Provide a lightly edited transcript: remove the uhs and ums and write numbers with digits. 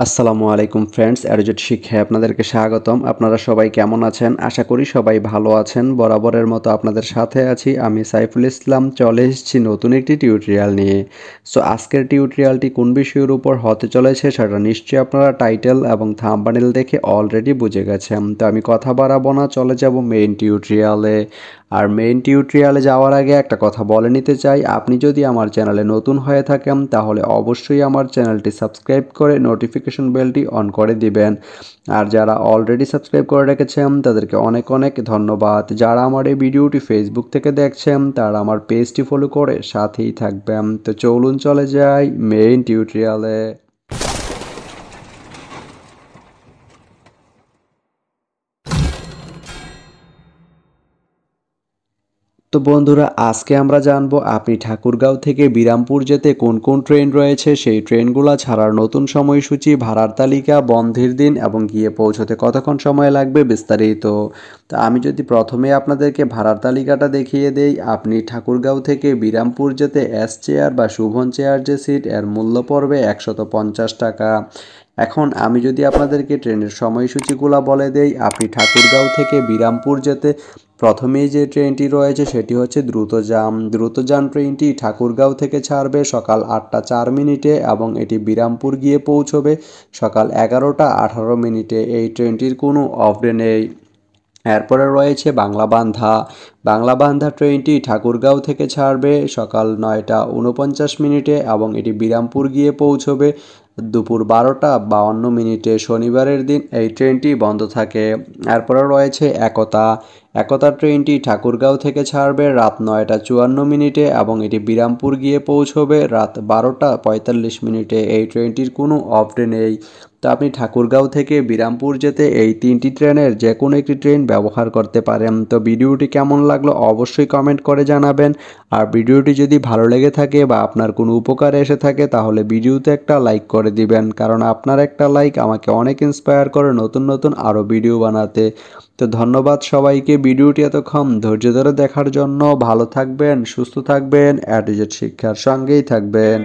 আসসালামু আলাইকুম ফ্রেন্ডস, অ্যারোজেট শিক্ষায় আপনাদেরকে স্বাগতম। আপনারা সবাই কেমন আছেন? আশা করি সবাই ভালো আছেন। বরাবরের মতো আপনাদের সাথে আছি আমি সাইফুল ইসলাম। চলে এসেছি নতুন একটি টিউটোরিয়াল নিয়ে। সো আজকের টিউটোরিয়ালটি কোন বিষয়ের উপর হতে চলেছে সেটা নিশ্চয়ই আপনারা টাইটেল এবং থাম্বনেল দেখে অলরেডি বুঝে গেছেন। তো আমি কথা বাড়াবো না, চলে যাব মেইন টিউটোরিয়ালে। আর মেইন টিউটোরিয়ালে যাওয়ার আগে একটা কথা বলে নিতে চাই, আপনি যদি আমার চ্যানেলে নতুন হয়ে থাকেন তাহলে অবশ্যই আমার চ্যানেলটি সাবস্ক্রাইব করে নোটিফিকেশন বেলটি অন করে দিবেন। আর যারা অলরেডি সাবস্ক্রাইব করে রেখেছেন তাদেরকে অনেক অনেক ধন্যবাদ। যারা আমার এই ভিডিওটি ফেসবুক থেকে দেখছেন তারা আমার পেজটি ফলো করে সাথেই থাকবেন। তো চলুন চলে যাই মেইন টিউটোরিয়ালে। তো বন্ধুরা, আজকে আমরা জানবো আপনি ঠাকুরগাঁও থেকে বিরামপুর যেতে কোন কোন ট্রেন রয়েছে, সেই ট্রেনগুলো ছাড়ার নতুন সময়সূচি, ভাড়ার তালিকা, বন্ধের দিন এবং গিয়ে পৌঁছতে কতক্ষণ সময় লাগবে বিস্তারিত। তা আমি যদি প্রথমে আপনাদেরকে ভাড়ার তালিকাটা দেখিয়ে দেই, আপনি ঠাকুরগাঁও থেকে বিরামপুর যেতে এস চেয়ার বা শুভন চেয়ার যে সিট, এর মূল্য পড়বে 150 টাকা। এখন আমি যদি আপনাদেরকে ট্রেনের সময়সূচিগুলো বলে দেই, আপনি ঠাকুরগাঁও থেকে বিরামপুর যেতে প্রথমেই যে ট্রেনটি রয়েছে সেটি হচ্ছে দ্রুতযান ট্রেনটি ঠাকুরগাঁও থেকে ছাড়বে সকাল 8টা 4 মিনিটে এবং এটি বিরামপুর গিয়ে পৌঁছবে সকাল 11টা 18 মিনিটে। এই ট্রেনটির কোনো অফ ডে নেই। এরপরে রয়েছে বাংলাবান্ধা ট্রেনটি ঠাকুরগাঁও থেকে ছাড়বে সকাল 9টা 49 মিনিটে এবং এটি বিরামপুর গিয়ে পৌঁছবে দুপুর 12টা 52 মিনিটে। শনিবারের দিন এই ট্রেনটি বন্ধ থাকে। এরপরে রয়েছে একতা ট্রেনটি ঠাকুরগাঁও থেকে ছাড়বে রাত 9টা 54 মিনিটে এবং এটি বিরামপুর গিয়ে পৌঁছবে রাত 12টা 45 মিনিটে। এই ট্রেনটির কোনো অফ ডে নেই। তো আপনি ঠাকুরগাঁও থেকে বিরামপুর যেতে এই তিনটি ট্রেনের যে কোনো একটি ট্রেন ব্যবহার করতে পারেন। তো ভিডিওটি কেমন লাগলো অবশ্যই কমেন্ট করে জানাবেন। আর ভিডিওটি যদি ভালো লেগে থাকে বা আপনার কোনো উপকারে এসে থাকে তাহলে ভিডিওতে একটা লাইক করে দিবেন, কারণ আপনার একটা লাইক আমাকে অনেক ইন্সপায়ার করে নতুন নতুন আরও ভিডিও বানাতে। তো ধন্যবাদ সবাইকে ভিডিওটি এতক্ষণ ধৈর্য ধরে দেখার জন্য। ভালো থাকবেন, সুস্থ থাকবেন, অ্যাটিজেড শিক্ষার সঙ্গেই থাকবেন।